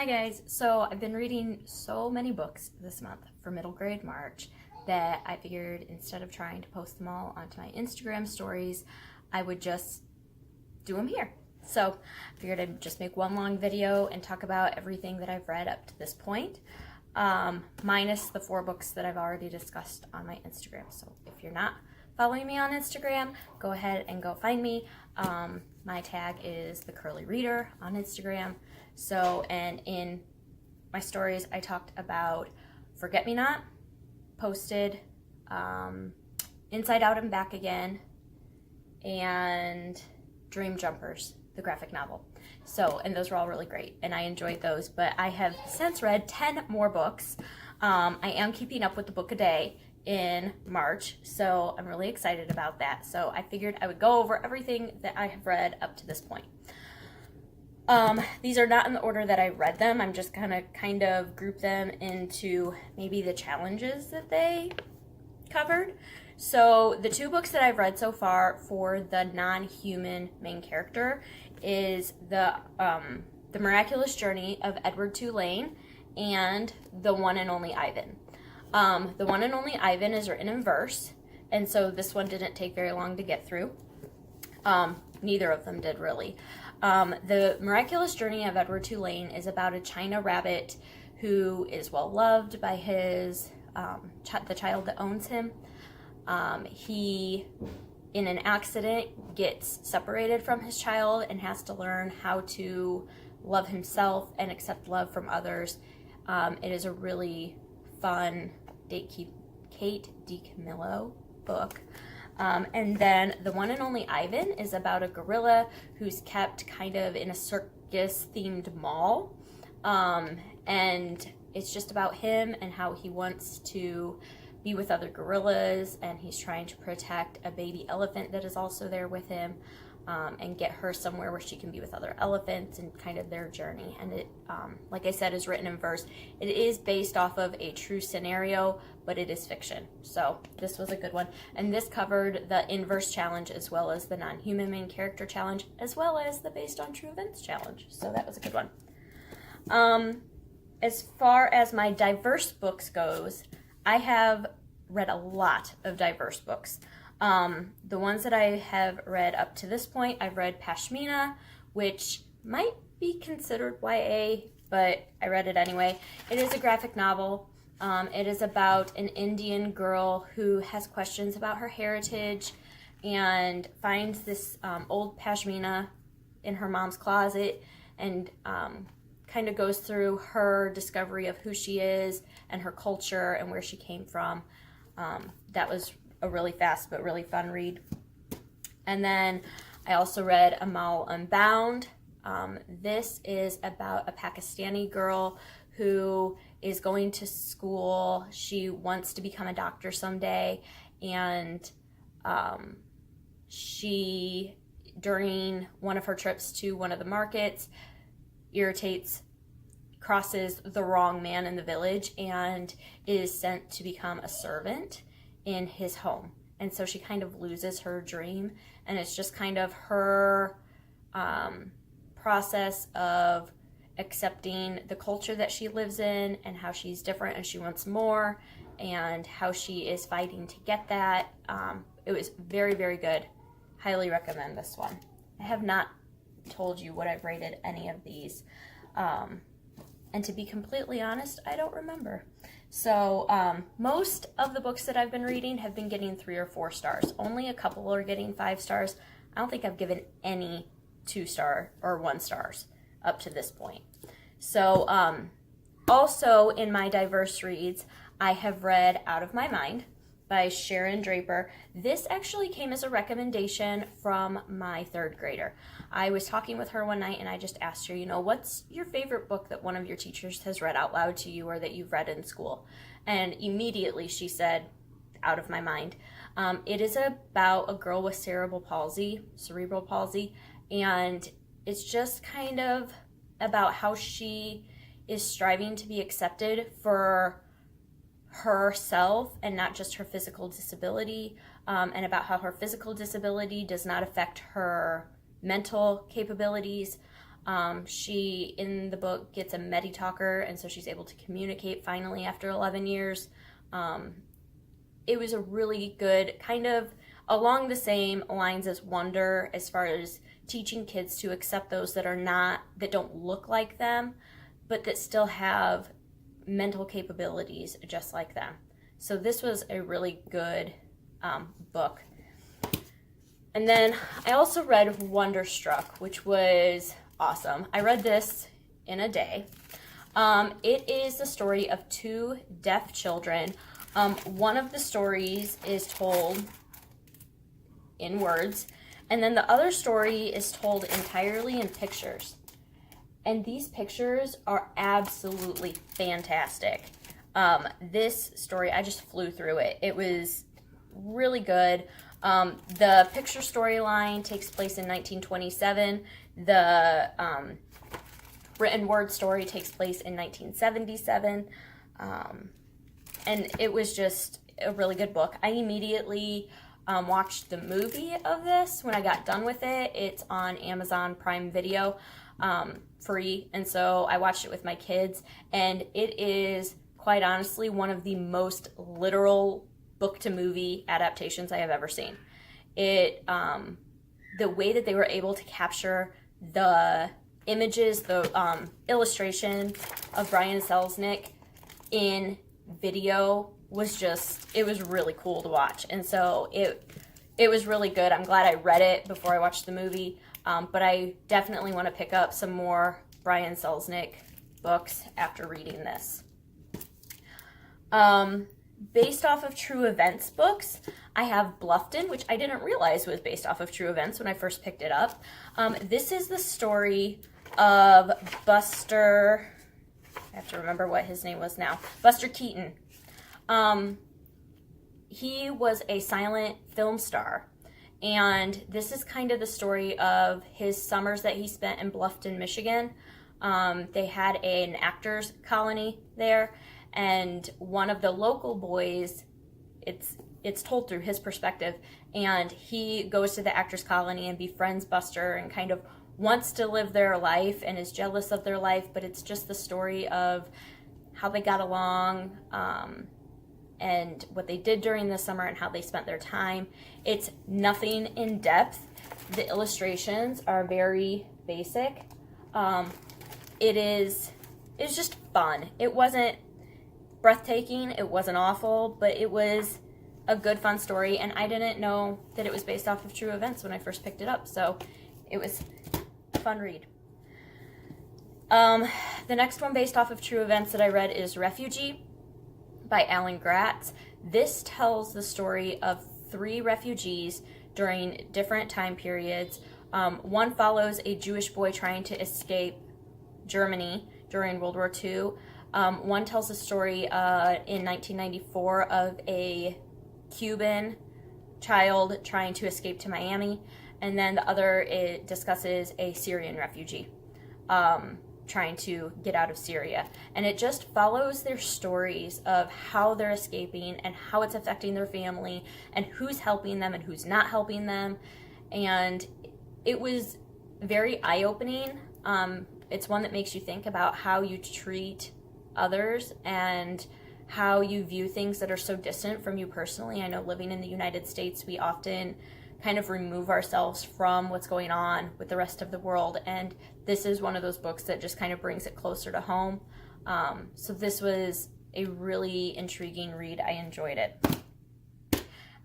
Hi guys, so I've been reading so many books this month for middle grade March that I figured instead of trying to post them all onto my Instagram stories, I would just do them here. So I figured I'd just make one long video and talk about everything that I've read up to this point, minus the 4 books that I've already discussed on my Instagram. So if you're not following me on Instagram, go ahead and go find me. My tag is the Curly Reader on Instagram. So, and in my stories, I talked about Forget Me Not, Posted, Inside Out and Back Again, and Dream Jumpers, the graphic novel. So, and those were all really great, and I enjoyed those, but I have since read 10 more books. I am keeping up with the book a day in March, so I'm really excited about that. So I figured I would go over everything that I have read up to this point. These are not in the order that I read them. I'm just gonna kind of group them into maybe the challenges that they covered. So the 2 books that I've read so far for the non-human main character is the Miraculous Journey of Edward Tulane and The One and Only Ivan. The One and Only Ivan is written in verse, and so this one didn't take very long to get through. Neither of them did really. The Miraculous Journey of Edward Tulane is about a China rabbit who is well loved by his the child that owns him. He, in an accident, gets separated from his child and has to learn how to love himself and accept love from others. It is a really fun Kate DiCamillo book. And then The One and Only Ivan is about a gorilla who's kept kind of in a circus-themed mall. And it's just about him and how he wants to be with other gorillas, and he's trying to protect a baby elephant that is also there with him, and get her somewhere where she can be with other elephants, and kind of their journey. And it, like I said, is written in verse. It is based off of a true scenario, but it is fiction. So this was a good one. And this covered the inverse challenge as well as the non-human main character challenge, as well as the based on true events challenge. So that was a good one. As far as my diverse books goes, I have read a lot of diverse books. The ones that I have read up to this point, I've read Pashmina, which might be considered YA, but I read it anyway. It is a graphic novel. It is about an Indian girl who has questions about her heritage and finds this old pashmina in her mom's closet, and kind of goes through her discovery of who she is and her culture and where she came from. That was a really fast but really fun read. And then I also read Amal Unbound. This is about a Pakistani girl who is going to school. She wants to become a doctor someday, and she, during one of her trips to one of the markets, crosses the wrong man in the village and is sent to become a servant in his home. And so she kind of loses her dream, and it's just kind of her process of accepting the culture that she lives in and how she's different and she wants more, and how she is fighting to get that. It was very, very good. Highly recommend this one. I have not told you what I've rated any of these. And to be completely honest, I don't remember. So most of the books that I've been reading have been getting 3 or 4 stars. Only a couple are getting 5 stars. I don't think I've given any 2-star or 1 stars up to this point. So also in my diverse reads, I have read Out of My Mind by Sharon Draper. This actually came as a recommendation from my 3rd grader. I was talking with her one night and I just asked her, what's your favorite book that one of your teachers has read out loud to you or that you've read in school? And immediately she said, Out of My Mind. It is about a girl with cerebral palsy, and it's just kind of about how she is striving to be accepted for herself and not just her physical disability, and about how her physical disability does not affect her mental capabilities, She, in the book, gets a Medi-talker, and so she's able to communicate finally after 11 years. It was a really good, kind of along the same lines as Wonder, as far as teaching kids to accept those that don't look like them, but that still have mental capabilities just like them. So this was a really good book. And then I also read Wonderstruck, which was awesome. I read this in a day. It is the story of two deaf children. One of the stories is told in words, and then the other story is told entirely in pictures. And these pictures are absolutely fantastic. This story, I just flew through it. It was really good. The picture storyline takes place in 1927. The written word story takes place in 1977. And it was just a really good book. I immediately watched the movie of this when I got done with it. It's on Amazon Prime Video, free. And so I watched it with my kids. And it is, quite honestly, one of the most literal book-to-movie adaptations I have ever seen. It, the way that they were able to capture the images, the illustration of Brian Selznick in video was just, it was really cool to watch. And so it was really good. I'm glad I read it before I watched the movie, but I definitely want to pick up some more Brian Selznick books after reading this. Based off of true events books, I have Bluffton, which I didn't realize was based off of true events when I first picked it up. This is the story of Buster, I have to remember what his name was now, Buster Keaton. He was a silent film star, and this is kind of the story of his summers that he spent in Bluffton, Michigan. They had an actors colony there, and one of the local boys, it's told through his perspective, and he goes to the actors colony and befriends Buster and kind of wants to live their life and is jealous of their life, but it's just the story of how they got along, and what they did during the summer and how they spent their time. It's nothing in depth. The illustrations are very basic. It's just fun. It wasn't breathtaking, it wasn't awful, but it was a good, fun story, and I didn't know that it was based off of true events when I first picked it up, so it was a fun read. The next one based off of true events that I read is Refugee by Alan Gratz. This tells the story of 3 refugees during different time periods. One follows a Jewish boy trying to escape Germany during World War II. One tells the story in 1994 of a Cuban child trying to escape to Miami, and then the other, it discusses a Syrian refugee trying to get out of Syria. And it just follows their stories of how they're escaping and how it's affecting their family and who's helping them and who's not helping them. And it was very eye-opening. It's one that makes you think about how you treat others and how you view things that are so distant from you personally. I know living in the United States, we often kind of remove ourselves from what's going on with the rest of the world, and this is one of those books that just kind of brings it closer to home. So this was a really intriguing read. I enjoyed it.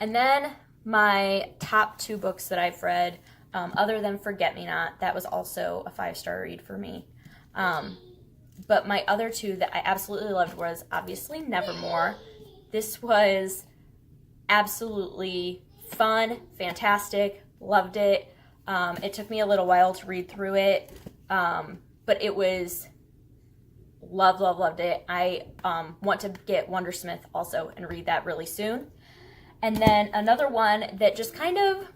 And then my top 2 books that I've read, other than Forget Me Not, that was also a 5-star read for me. But my other 2 that I absolutely loved was obviously Nevermore. This was absolutely fun, fantastic, loved it. It took me a little while to read through it, but it was loved it. I want to get Wondersmith also and read that really soon. And then another one that just kind of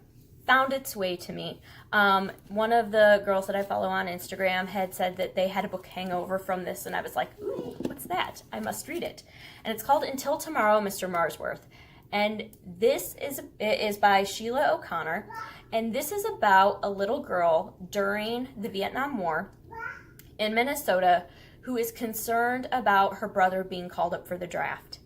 found its way to me. One of the girls that I follow on Instagram had said that they had a book hangover from this, and I was like, ooh, what's that? I must read it. And it's called Until Tomorrow, Mr. Marsworth. And this is by Sheila O'Connor. And this is about a little girl during the Vietnam War in Minnesota who is concerned about her brother being called up for the draft.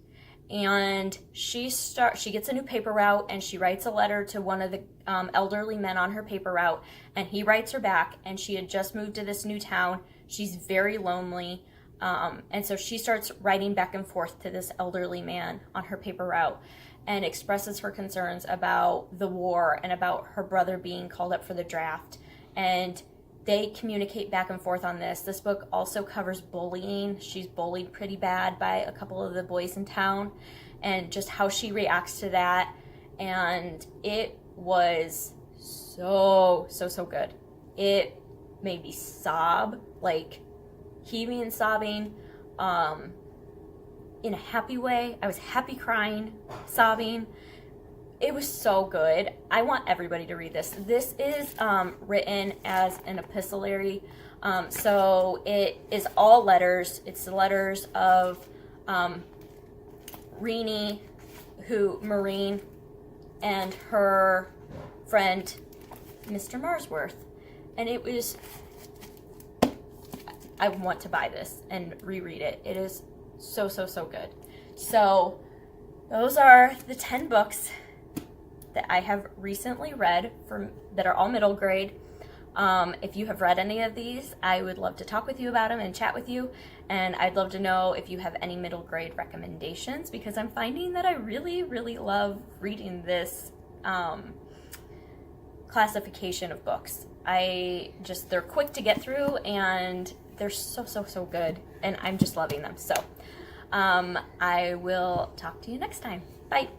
And she gets a new paper route, and she writes a letter to one of the elderly men on her paper route, and he writes her back, and she had just moved to this new town. She's very lonely, and so she starts writing back and forth to this elderly man on her paper route and expresses her concerns about the war and about her brother being called up for the draft. And they communicate back and forth on this. This book also covers bullying. She's bullied pretty bad by a couple of the boys in town, and just how she reacts to that. And it was so good. It made me sob, like heaving and sobbing, in a happy way. I was happy crying, sobbing. It was so good. I want everybody to read this. This is written as an epistolary, so it is all letters. It's the letters of Maureen, and her friend, Mr. Marsworth. And it was, I want to buy this and reread it. It is so good. So those are the 10 books that I have recently read that are all middle grade. If you have read any of these, I would love to talk with you about them and chat with you. And I'd love to know if you have any middle grade recommendations, because I'm finding that I really love reading this classification of books. They're quick to get through, and they're so good, and I'm just loving them. So I will talk to you next time. Bye.